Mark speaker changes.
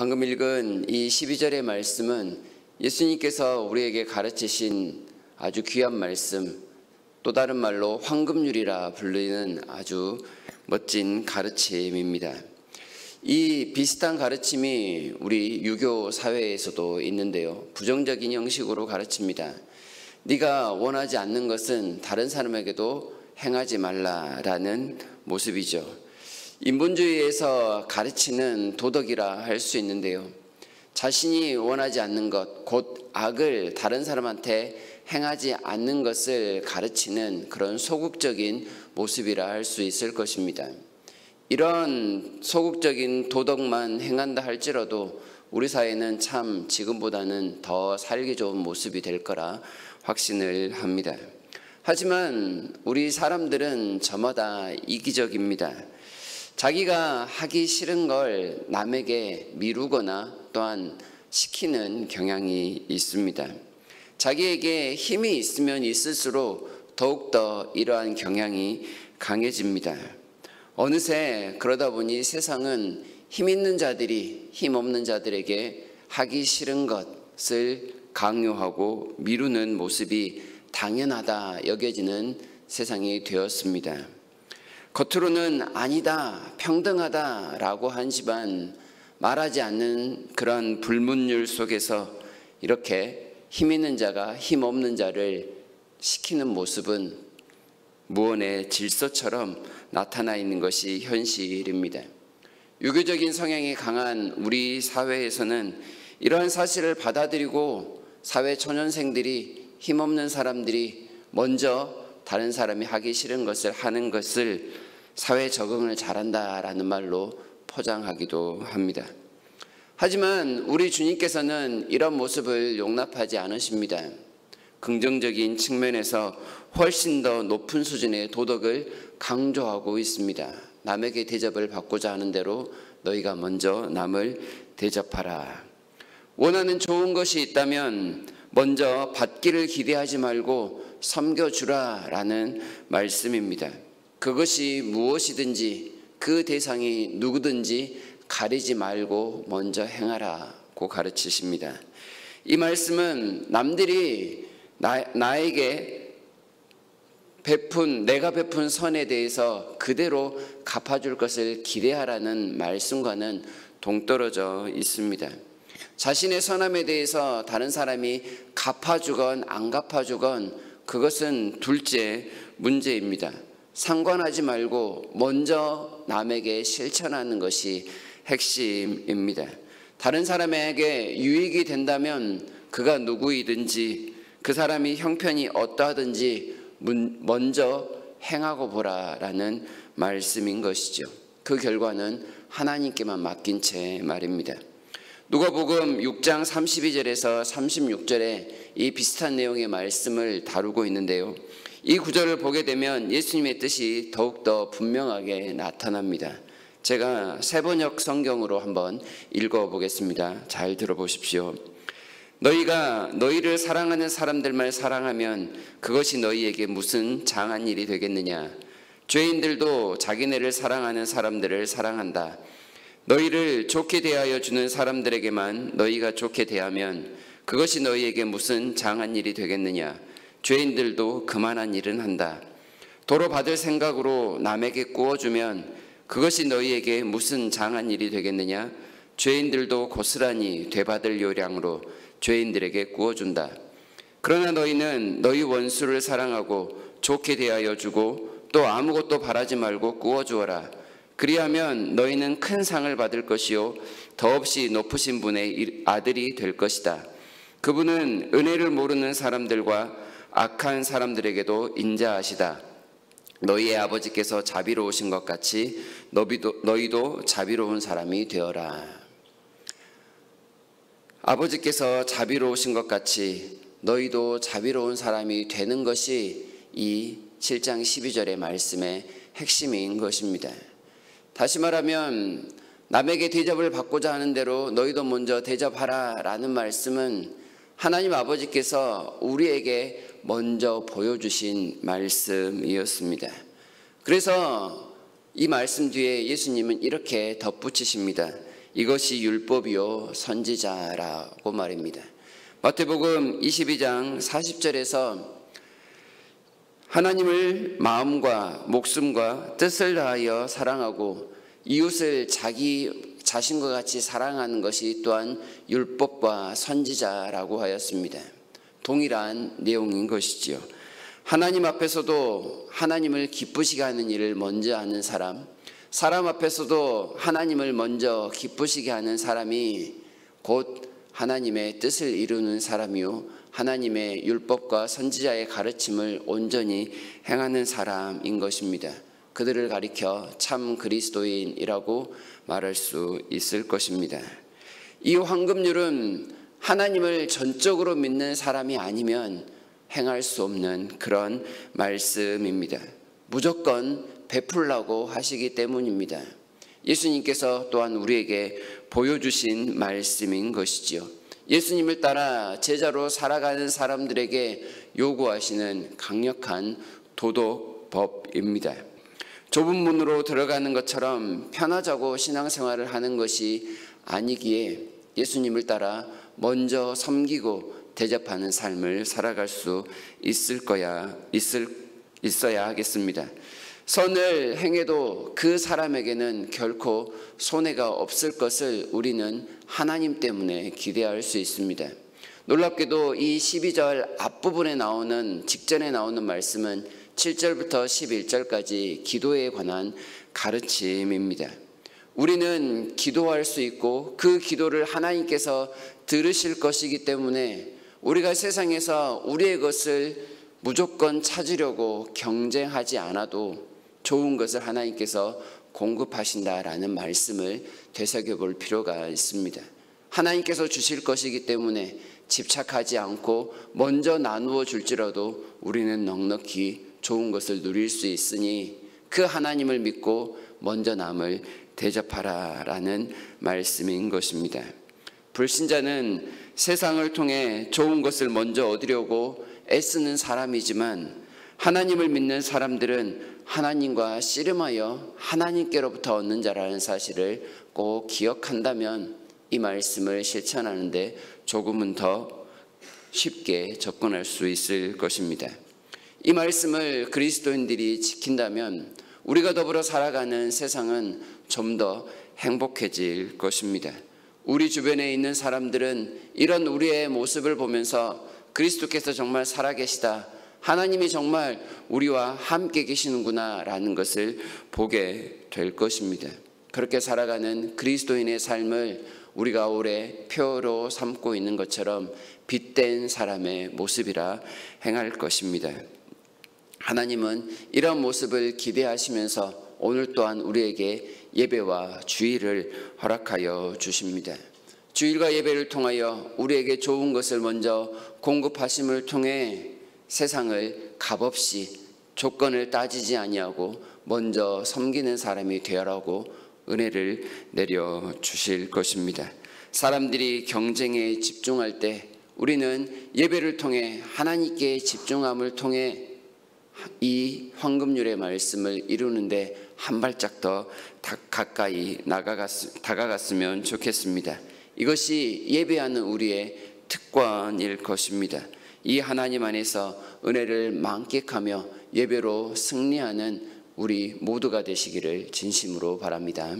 Speaker 1: 방금 읽은 이 12절의 말씀은 예수님께서 우리에게 가르치신 아주 귀한 말씀, 또 다른 말로 황금률이라 불리는 아주 멋진 가르침입니다. 이 비슷한 가르침이 우리 유교 사회에서도 있는데요. 부정적인 형식으로 가르칩니다. 네가 원하지 않는 것은 다른 사람에게도 행하지 말라라는 모습이죠. 인본주의에서 가르치는 도덕이라 할 수 있는데요. 자신이 원하지 않는 것, 곧 악을 다른 사람한테 행하지 않는 것을 가르치는 그런 소극적인 모습이라 할 수 있을 것입니다. 이런 소극적인 도덕만 행한다 할지라도 우리 사회는 참 지금보다는 더 살기 좋은 모습이 될 거라 확신을 합니다. 하지만 우리 사람들은 저마다 이기적입니다. 자기가 하기 싫은 걸 남에게 미루거나 또한 시키는 경향이 있습니다. 자기에게 힘이 있으면 있을수록 더욱더 이러한 경향이 강해집니다. 어느새 그러다 보니 세상은 힘 있는 자들이 힘 없는 자들에게 하기 싫은 것을 강요하고 미루는 모습이 당연하다 여겨지는 세상이 되었습니다. 겉으로는 아니다, 평등하다라고 하지만 말하지 않는 그런 불문율 속에서 이렇게 힘 있는 자가 힘 없는 자를 시키는 모습은 무언의 질서처럼 나타나 있는 것이 현실입니다. 유교적인 성향이 강한 우리 사회에서는 이러한 사실을 받아들이고 사회 초년생들이 힘없는 사람들이 먼저 다른 사람이 하기 싫은 것을 하는 것을 사회 적응을 잘한다라는 말로 포장하기도 합니다. 하지만 우리 주님께서는 이런 모습을 용납하지 않으십니다. 긍정적인 측면에서 훨씬 더 높은 수준의 도덕을 강조하고 있습니다. 남에게 대접을 받고자 하는 대로 너희가 먼저 남을 대접하라. 원하는 좋은 것이 있다면 먼저 받기를 기대하지 말고 섬겨주라라는 말씀입니다. 그것이 무엇이든지 그 대상이 누구든지 가리지 말고 먼저 행하라고 가르치십니다. 이 말씀은 남들이 나에게 내가 베푼 선에 대해서 그대로 갚아줄 것을 기대하라는 말씀과는 동떨어져 있습니다. 자신의 선함에 대해서 다른 사람이 갚아주건 안 갚아주건 그것은 둘째 문제입니다. 상관하지 말고 먼저 남에게 실천하는 것이 핵심입니다. 다른 사람에게 유익이 된다면 그가 누구이든지 그 사람이 형편이 어떠하든지 먼저 행하고 보라라는 말씀인 것이죠. 그 결과는 하나님께만 맡긴 채 말입니다. 누가복음 6장 32절에서 36절에 이 비슷한 내용의 말씀을 다루고 있는데요. 이 구절을 보게 되면 예수님의 뜻이 더욱더 분명하게 나타납니다. 제가 세번역 성경으로 한번 읽어보겠습니다. 잘 들어보십시오. 너희가 너희를 사랑하는 사람들만 사랑하면 그것이 너희에게 무슨 장한 일이 되겠느냐. 죄인들도 자기네를 사랑하는 사람들을 사랑한다. 너희를 좋게 대하여 주는 사람들에게만 너희가 좋게 대하면 그것이 너희에게 무슨 장한 일이 되겠느냐. 죄인들도 그만한 일은 한다. 도로 받을 생각으로 남에게 구워주면 그것이 너희에게 무슨 장한 일이 되겠느냐. 죄인들도 고스란히 되받을 요량으로 죄인들에게 구워준다. 그러나 너희는 너희 원수를 사랑하고 좋게 대하여 주고 또 아무것도 바라지 말고 구워주어라. 그리하면 너희는 큰 상을 받을 것이요 더없이 높으신 분의 아들이 될 것이다. 그분은 은혜를 모르는 사람들과 악한 사람들에게도 인자하시다. 너희의 아버지께서 자비로우신 것 같이 너희도 자비로운 사람이 되어라. 아버지께서 자비로우신 것 같이 너희도 자비로운 사람이 되는 것이 이 7장 12절의 말씀의 핵심인 것입니다. 다시 말하면 남에게 대접을 받고자 하는 대로 너희도 먼저 대접하라 라는 말씀은 하나님 아버지께서 우리에게 먼저 보여주신 말씀이었습니다. 그래서 이 말씀 뒤에 예수님은 이렇게 덧붙이십니다. 이것이 율법이요 선지자라고 말입니다. 마태복음 22장 40절에서 하나님을 마음과 목숨과 뜻을 다하여 사랑하고 이웃을 자기 자신과 같이 사랑하는 것이 또한 율법과 선지자라고 하였습니다. 동일한 내용인 것이지요. 하나님 앞에서도 하나님을 기쁘시게 하는 일을 먼저 하는 사람 앞에서도 하나님을 먼저 기쁘시게 하는 사람이 곧 하나님의 뜻을 이루는 사람이요 하나님의 율법과 선지자의 가르침을 온전히 행하는 사람인 것입니다. 그들을 가리켜 참 그리스도인이라고 말할 수 있을 것입니다. 이 황금률은 하나님을 전적으로 믿는 사람이 아니면 행할 수 없는 그런 말씀입니다. 무조건 베풀라고 하시기 때문입니다. 예수님께서 또한 우리에게 보여주신 말씀인 것이지요. 예수님을 따라 제자로 살아가는 사람들에게 요구하시는 강력한 도덕법입니다. 좁은 문으로 들어가는 것처럼 편하자고 신앙생활을 하는 것이 아니기에 예수님을 따라 먼저 섬기고 대접하는 삶을 살아갈 수 있어야 하겠습니다. 선을 행해도 그 사람에게는 결코 손해가 없을 것을 우리는 하나님 때문에 기대할 수 있습니다. 놀랍게도 이 12절 앞부분에 직전에 나오는 말씀은 7절부터 11절까지 기도에 관한 가르침입니다. 우리는 기도할 수 있고 그 기도를 하나님께서 들으실 것이기 때문에 우리가 세상에서 우리의 것을 무조건 찾으려고 경쟁하지 않아도 좋은 것을 하나님께서 공급하신다라는 말씀을 되새겨볼 필요가 있습니다. 하나님께서 주실 것이기 때문에 집착하지 않고 먼저 나누어 줄지라도 우리는 넉넉히 좋은 것을 누릴 수 있으니 그 하나님을 믿고 먼저 남을 대접하라라는 말씀인 것입니다. 불신자는 세상을 통해 좋은 것을 먼저 얻으려고 애쓰는 사람이지만 하나님을 믿는 사람들은 하나님과 씨름하여 하나님께로부터 얻는 자라는 사실을 꼭 기억한다면 이 말씀을 실천하는데 조금은 더 쉽게 접근할 수 있을 것입니다. 이 말씀을 그리스도인들이 지킨다면 우리가 더불어 살아가는 세상은 좀 더 행복해질 것입니다. 우리 주변에 있는 사람들은 이런 우리의 모습을 보면서 그리스도께서 정말 살아계시다, 하나님이 정말 우리와 함께 계시는구나 라는 것을 보게 될 것입니다. 그렇게 살아가는 그리스도인의 삶을 우리가 올해 표로 삼고 있는 것처럼 빛된 사람의 모습이라 행할 것입니다. 하나님은 이런 모습을 기대하시면서 오늘 또한 우리에게 예배와 주일을 허락하여 주십니다. 주일과 예배를 통하여 우리에게 좋은 것을 먼저 공급하심을 통해 세상을 값없이 조건을 따지지 아니하고 먼저 섬기는 사람이 되어라고 은혜를 내려 주실 것입니다. 사람들이 경쟁에 집중할 때 우리는 예배를 통해 하나님께 집중함을 통해 이 황금률의 말씀을 이루는데 한 발짝 더 가까이 다가갔으면 좋겠습니다. 이것이 예배하는 우리의 특권일 것입니다. 이 하나님 안에서 은혜를 만끽하며 예배로 승리하는 우리 모두가 되시기를 진심으로 바랍니다.